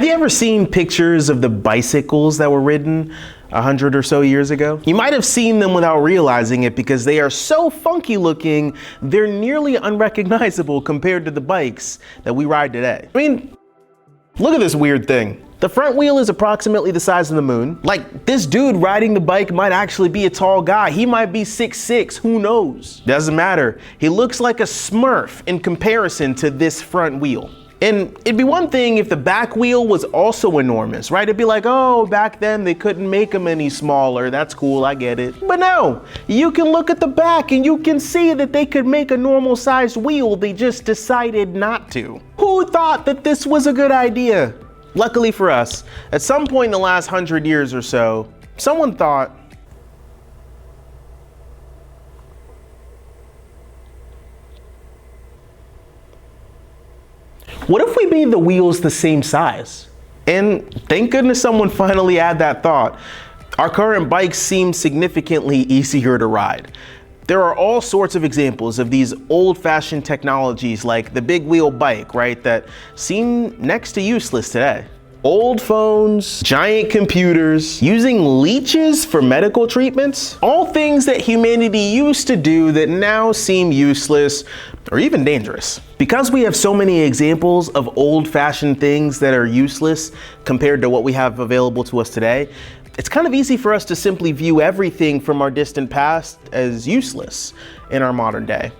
you ever seen pictures of the bicycles that were ridden 100 or so years ago? You might have seen them without realizing it because they are so funky looking, they're nearly unrecognizable compared to the bikes that we ride today. I mean, look at this weird thing. The front wheel is approximately the size of the moon. Like, this dude riding the bike might actually be a tall guy. He might be 6'6", who knows? Doesn't matter. He looks like a Smurf in comparison to this front wheel. And it'd be one thing if the back wheel was also enormous, right? It'd be like, oh, back then they couldn't make them any smaller. That's cool, I get it. But no, you can look at the back and you can see that they could make a normal sized wheel. They just decided not to. Who thought that this was a good idea? Luckily for us, at some point in the last 100 years or so, someone thought, what if we made the wheels the same size? And thank goodness someone finally had that thought. Our current bikes seem significantly easier to ride. There are all sorts of examples of these old-fashioned technologies like the big wheel bike, right, that seem next to useless today. Old phones, giant computers, using leeches for medical treatments, all things that humanity used to do that now seem useless or even dangerous. Because we have so many examples of old-fashioned things that are useless compared to what we have available to us today, it's kind of easy for us to simply view everything from our distant past as useless in our modern day,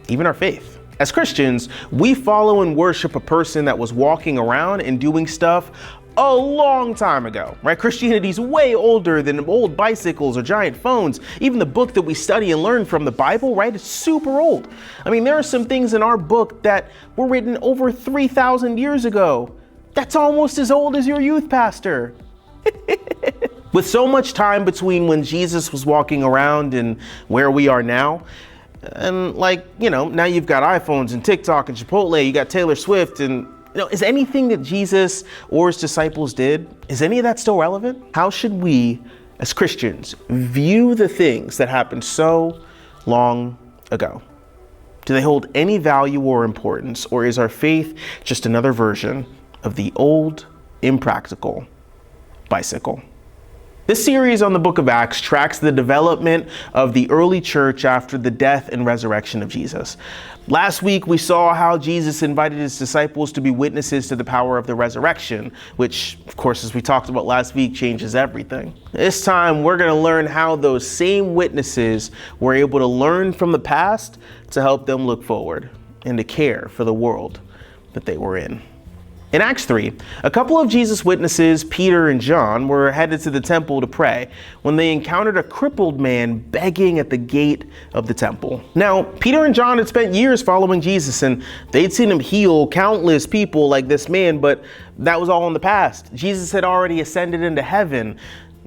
even our faith. As Christians, we follow and worship a person that was walking around and doing stuff a long time ago, right? Christianity's way older than old bicycles or giant phones. Even the book that we study and learn from, the Bible, right? It's super old. I mean, there are some things in our book that were written over 3,000 years ago. That's almost as old as your youth pastor. With so much time between when Jesus was walking around and where we are now, and like, you know, now you've got iPhones and TikTok and Chipotle, you got Taylor Swift, and you know, is anything that Jesus or his disciples did, is any of that still relevant? How should we as Christians view the things that happened so long ago? Do they hold any value or importance, or is our faith just another version of the old, impractical bicycle? This series on the book of Acts tracks the development of the early church after the death and resurrection of Jesus. Last week, we saw how Jesus invited his disciples to be witnesses to the power of the resurrection, which, of course, as we talked about last week, changes everything. This time, we're going to learn how those same witnesses were able to learn from the past to help them look forward and to care for the world that they were in. In Acts 3, a couple of Jesus' witnesses, Peter and John, were headed to the temple to pray when they encountered a crippled man begging at the gate of the temple. Now, Peter and John had spent years following Jesus, and they'd seen him heal countless people like this man, but that was all in the past. Jesus had already ascended into heaven.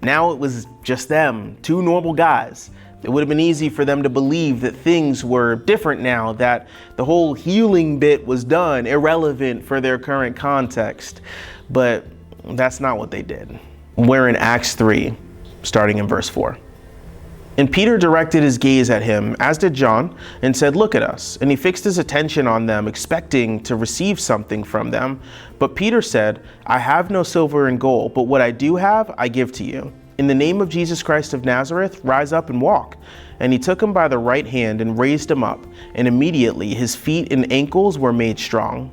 Now it was just them, two normal guys. It would have been easy for them to believe that things were different now, that the whole healing bit was done, irrelevant for their current context. But that's not what they did. We're in Acts 3, starting in verse 4. And Peter directed his gaze at him, as did John, and said, "Look at us." And he fixed his attention on them, expecting to receive something from them. But Peter said, "I have no silver and gold, but what I do have, I give to you. In the name of Jesus Christ of Nazareth, rise up and walk." And he took him by the right hand and raised him up, and immediately his feet and ankles were made strong.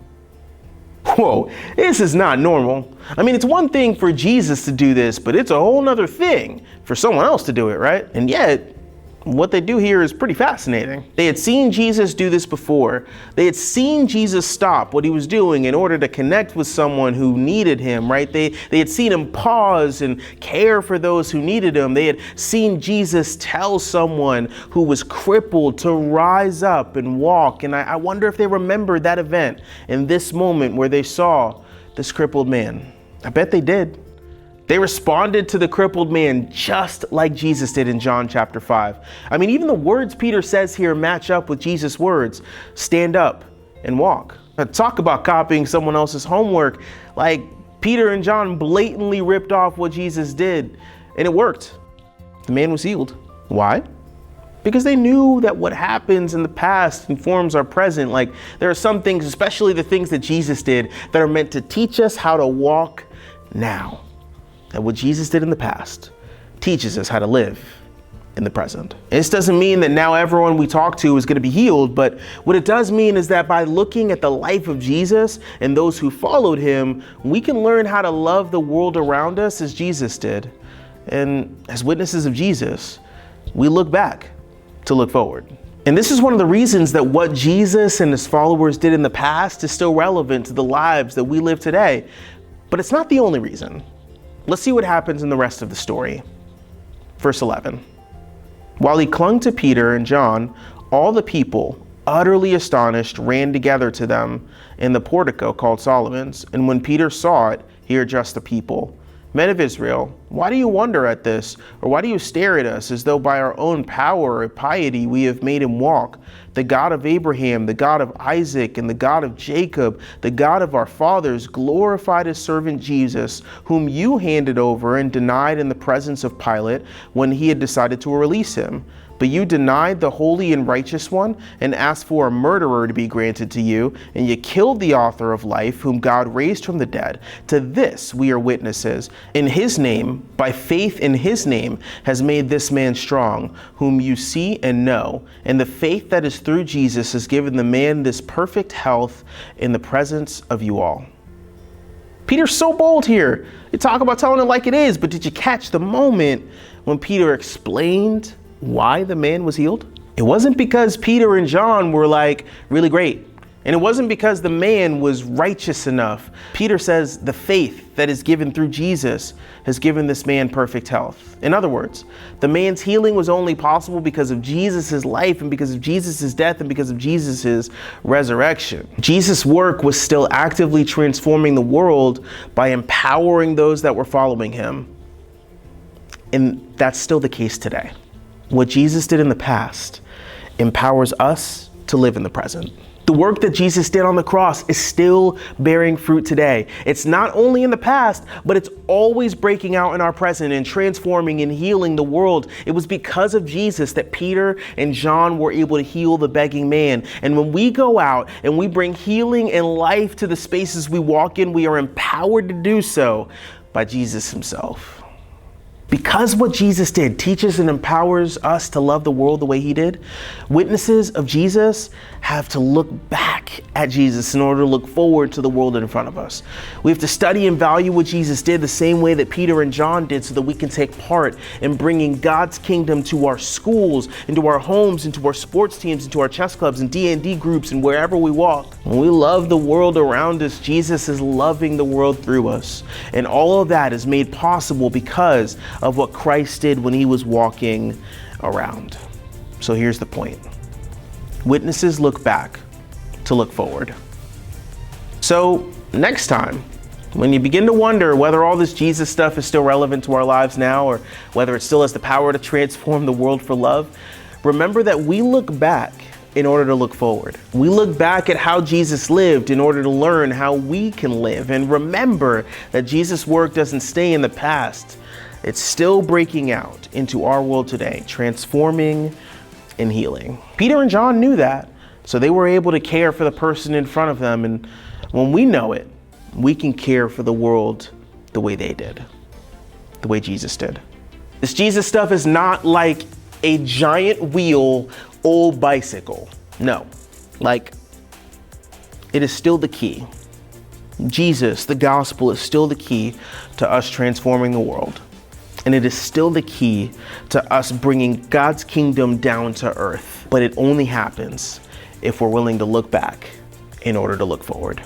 Whoa, this is not normal. I mean, it's one thing for Jesus to do this, but it's a whole nother thing for someone else to do it, right? And yet, what they do here is pretty fascinating. They had seen Jesus do this before. They had seen Jesus stop what he was doing in order to connect with someone who needed him, right? They had seen him pause and care for those who needed him. They had seen Jesus tell someone who was crippled to rise up and walk. And I wonder if they remembered that event in this moment where they saw this crippled man. I bet they did. They responded to the crippled man just like Jesus did in John chapter 5. I mean, even the words Peter says here match up with Jesus' words. Stand up and walk. Now, talk about copying someone else's homework. Like, Peter and John blatantly ripped off what Jesus did, and it worked. The man was healed. Why? because they knew that what happens in the past informs our present. Like, there are some things, especially the things that Jesus did, that are meant to teach us how to walk now. And what Jesus did in the past teaches us how to live in the present. This doesn't mean that now everyone we talk to is going to be healed, but what it does mean is that by looking at the life of Jesus and those who followed him, we can learn how to love the world around us as Jesus did. And as witnesses of Jesus, we look back to look forward. And this is one of the reasons that what Jesus and his followers did in the past is still relevant to the lives that we live today. But it's not the only reason. Let's see what happens in the rest of the story. Verse 11. While he clung to Peter and John, all the people, utterly astonished, ran together to them in the portico called Solomon's. And when Peter saw it, he addressed the people. Men of Israel, why do you wonder at this? Or why do you stare at us as though by our own power or piety we have made him walk? The God of Abraham, the God of Isaac, and the God of Jacob, the God of our fathers, glorified his servant Jesus, whom you handed over and denied in the presence of Pilate when he had decided to release him. But you denied the holy and righteous one and asked for a murderer to be granted to you, and you killed the author of life, whom God raised from the dead. To this we are witnesses. In his name, by faith in his name, has made this man strong, whom you see and know. And the faith that is through Jesus has given the man this perfect health in the presence of you all. Peter's so bold here. You talk about telling it like it is, but did you catch the moment when Peter explained why the man was healed? It wasn't because Peter and John were like really great. And it wasn't because the man was righteous enough. Peter says the faith that is given through Jesus has given this man perfect health. In other words, the man's healing was only possible because of Jesus' life and because of Jesus' death and because of Jesus' resurrection. Jesus' work was still actively transforming the world by empowering those that were following him. And that's still the case today. What Jesus did in the past empowers us to live in the present. The work that Jesus did on the cross is still bearing fruit today. It's not only in the past, but it's always breaking out in our present and transforming and healing the world. It was because of Jesus that Peter and John were able to heal the begging man. And when we go out and we bring healing and life to the spaces we walk in, we are empowered to do so by Jesus himself. Because what Jesus did teaches and empowers us to love the world the way he did, witnesses of Jesus have to look back at Jesus in order to look forward to the world in front of us. We have to study and value what Jesus did the same way that Peter and John did so that we can take part in bringing God's kingdom to our schools, into our homes, into our sports teams, into our chess clubs and D&D groups and wherever we walk. When we love the world around us, Jesus is loving the world through us. And all of that is made possible because of what Christ did when he was walking around. So here's the point. Witnesses look back to look forward. So next time, when you begin to wonder whether all this Jesus stuff is still relevant to our lives now, or whether it still has the power to transform the world for love, remember that we look back in order to look forward. We look back at how Jesus lived in order to learn how we can live. And remember that Jesus' work doesn't stay in the past. It's still breaking out into our world today, transforming and healing. Peter and John knew that, so they were able to care for the person in front of them. And when we know it, we can care for the world the way they did, the way Jesus did. This Jesus stuff is not like a giant wheel old bicycle. No, like it is still the key. Jesus, the gospel, is still the key to us transforming the world. And it is still the key to us bringing God's kingdom down to earth. But it only happens if we're willing to look back in order to look forward.